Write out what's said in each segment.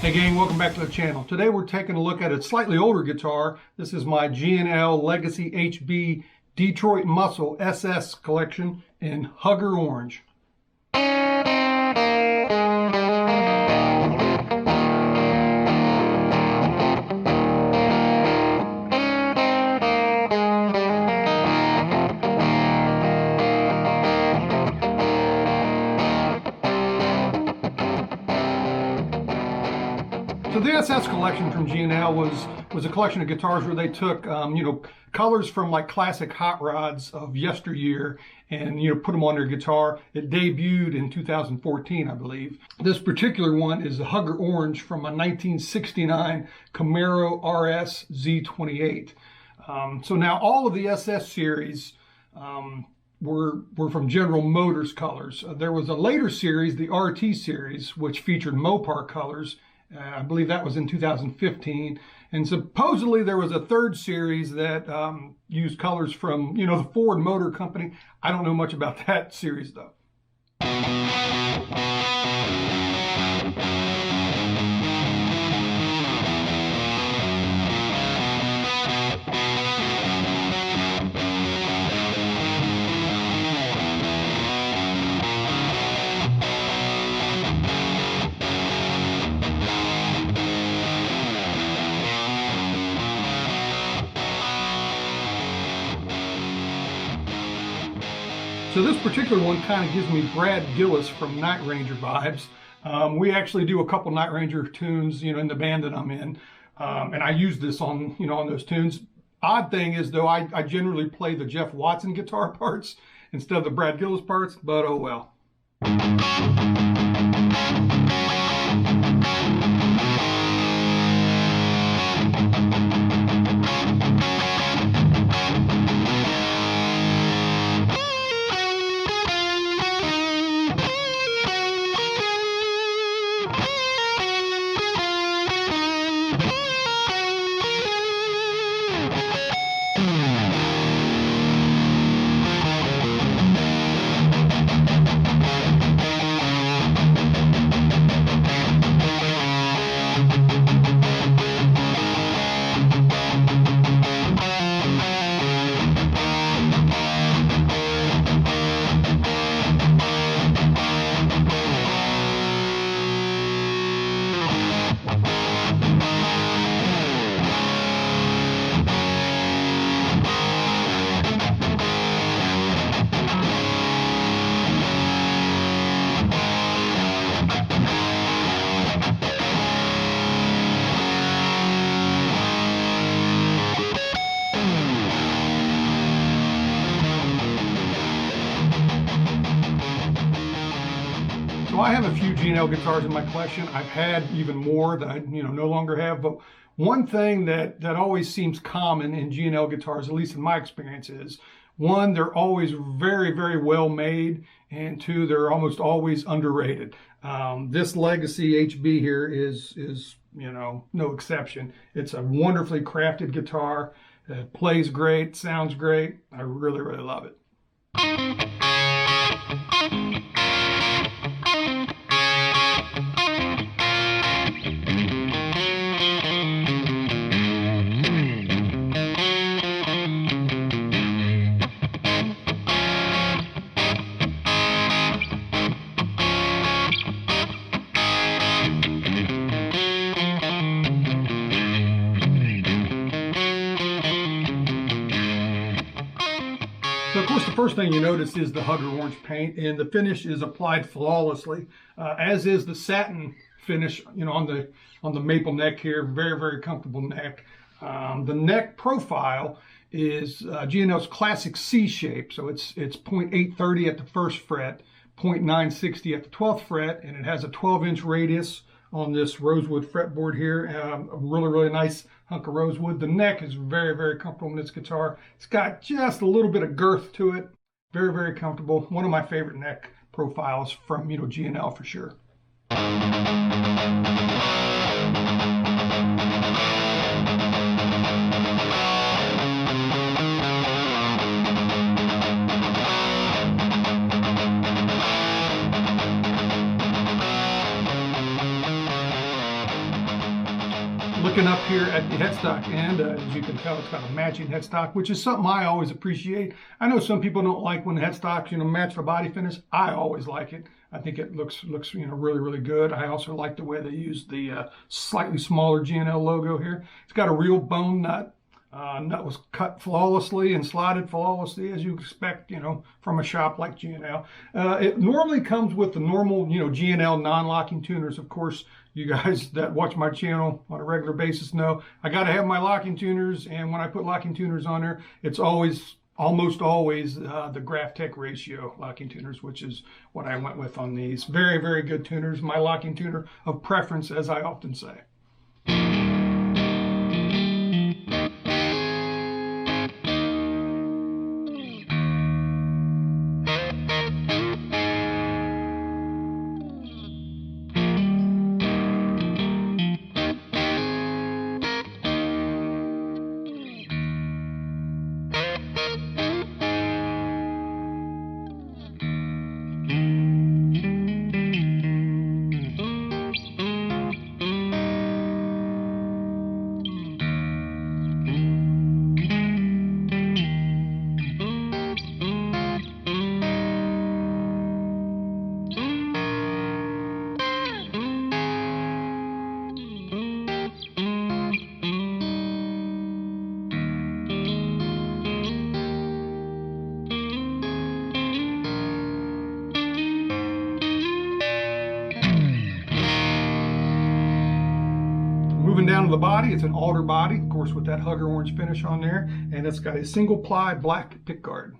Hey gang, welcome back to the channel. Today we're taking a look at a slightly older guitar. This is my G&L Legacy HB Detroit Muscle SS collection in Hugger Orange. So the SS collection from G&L was a collection of guitars where they took colors from like classic hot rods of yesteryear and put them on their guitar. It debuted in 2014, I believe. This particular one is the Hugger Orange from a 1969 Camaro RS Z28. So now all of the SS series were from General Motors colors. There was a later series, the RT series, which featured Mopar colors. I believe that was in 2015. And supposedly there was a third series that used colors from, the Ford Motor Company. I don't know much about that series though. So this particular one kind of gives me Brad Gillis from Night Ranger vibes. We actually do a couple Night Ranger tunes, in the band that I'm in, and I use this on, on those tunes. Odd thing is though, I generally play the Jeff Watson guitar parts instead of the Brad Gillis parts, but oh well. So I have a few G&L guitars in my collection. I've had even more that I no longer have, but one thing that always seems common in G&L guitars, at least in my experience, is one, they're always very, very well made, and two, they're almost always underrated. This Legacy HB here is no exception. It's a wonderfully crafted guitar. It plays great, sounds great. I really, really love it. So of course the first thing you notice is the Hugger Orange paint, and the finish is applied flawlessly, as is the satin finish, on the maple neck here. Very, very comfortable neck. The neck profile is G&L's classic C shape, so it's 0.830 at the first fret, 0.960 at the 12th fret, and it has a 12-inch radius on this rosewood fretboard here. A really, really nice hunk of rosewood. The neck is very, very comfortable in this guitar. It's got just a little bit of girth to it. Very, very comfortable. One of my favorite neck profiles from G&L for sure. Looking up here at the headstock end, as you can tell, it's got a matching headstock, which is something I always appreciate. I know some people don't like when headstocks, match the body finish. I always like it. I think it looks really, really good. I also like the way they use the slightly smaller G&L logo here. It's got a real bone nut. Nut was cut flawlessly and slotted flawlessly, as you expect, from a shop like G&L. It normally comes with the normal, G&L non-locking tuners. Of course, you guys that watch my channel on a regular basis know I got to have my locking tuners, and when I put locking tuners on there, it's almost always the Graph-Tech ratio locking tuners, which is what I went with on these. Very, very good tuners. My locking tuner of preference, as I often say. Moving down to the body, it's an alder body, of course, with that hugger orange finish on there, and it's got a single ply black pickguard.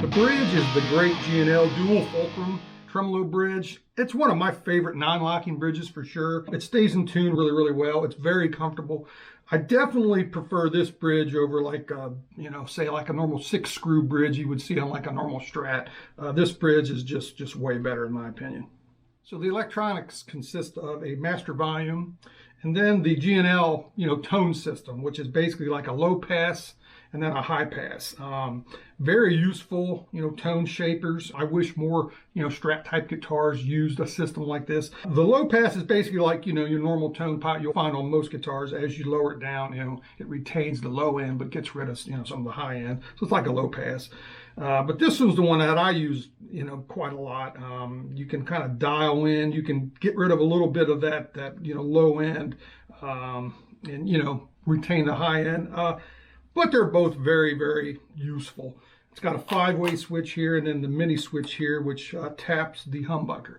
The bridge is the great G&L dual fulcrum tremolo bridge. It's one of my favorite non-locking bridges for sure. It stays in tune really, really well. It's very comfortable. I definitely prefer this bridge over like, say like a normal 6-screw bridge you would see on like a normal Strat. This bridge is just way better in my opinion. So the electronics consist of a master volume and then the G&L, tone system, which is basically like a low pass and then a high pass. Very useful, tone shapers. I wish more, Strat type guitars used a system like this. The low pass is basically like, your normal tone pot you'll find on most guitars. As you lower it down, it retains the low end, but gets rid of, some of the high end. So it's like a low pass. But this one's the one that I use, quite a lot. You can kind of dial in, you can get rid of a little bit of that low end, and, retain the high end. But they're both very, very useful. It's got a 5-way switch here and then the mini switch here, which taps the humbucker.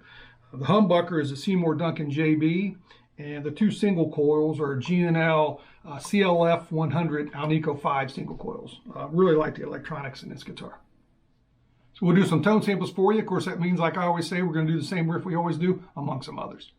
The humbucker is a Seymour Duncan JB, and the 2 single coils are G&L CLF 100 Alnico 5 single coils. Really like the electronics in this guitar. So we'll do some tone samples for you. Of course, that means, like I always say, we're going to do the same riff we always do, among some others.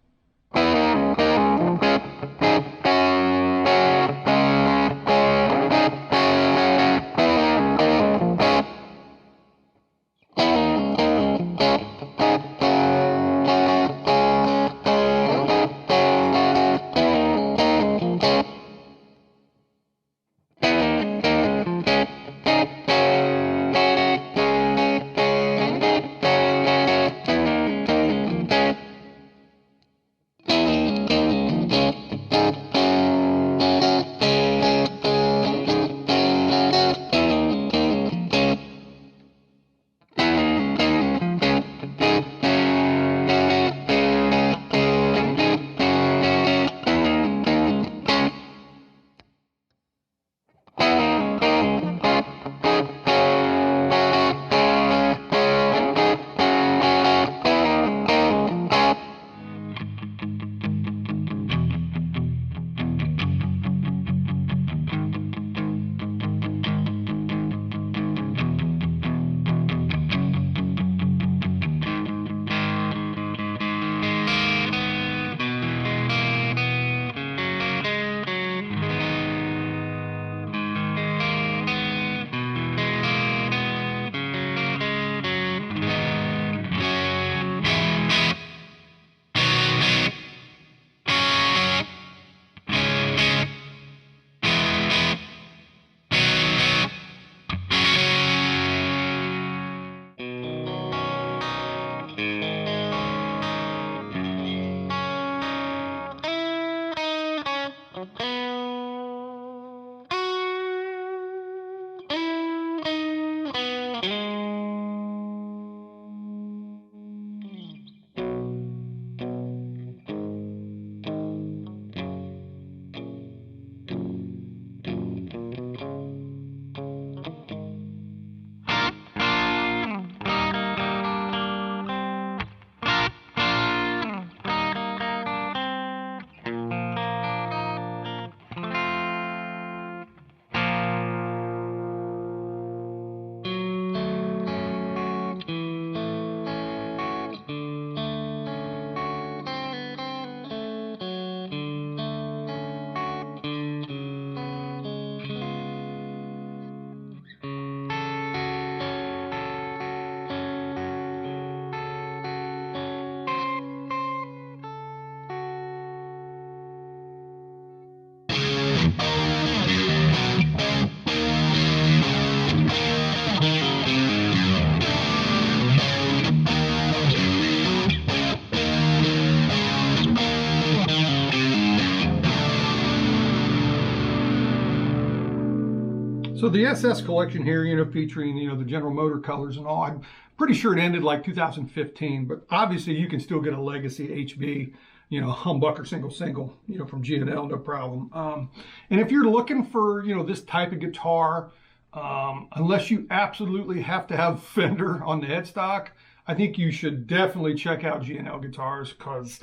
So the SS collection here, featuring, the General Motor colors and all, I'm pretty sure it ended like 2015, but obviously you can still get a Legacy HB, humbucker single, from G&L, no problem. And if you're looking for, this type of guitar, unless you absolutely have to have Fender on the headstock, I think you should definitely check out G&L Guitars, because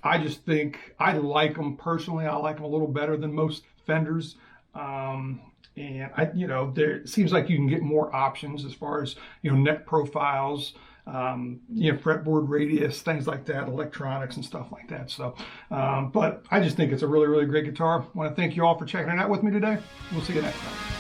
I just think I like them personally. I like them a little better than most Fenders. And there seems like you can get more options as far as, neck profiles, fretboard radius, things like that, electronics and stuff like that. So, but I just think it's a really, really great guitar. I want to thank you all for checking it out with me today. We'll see you next time.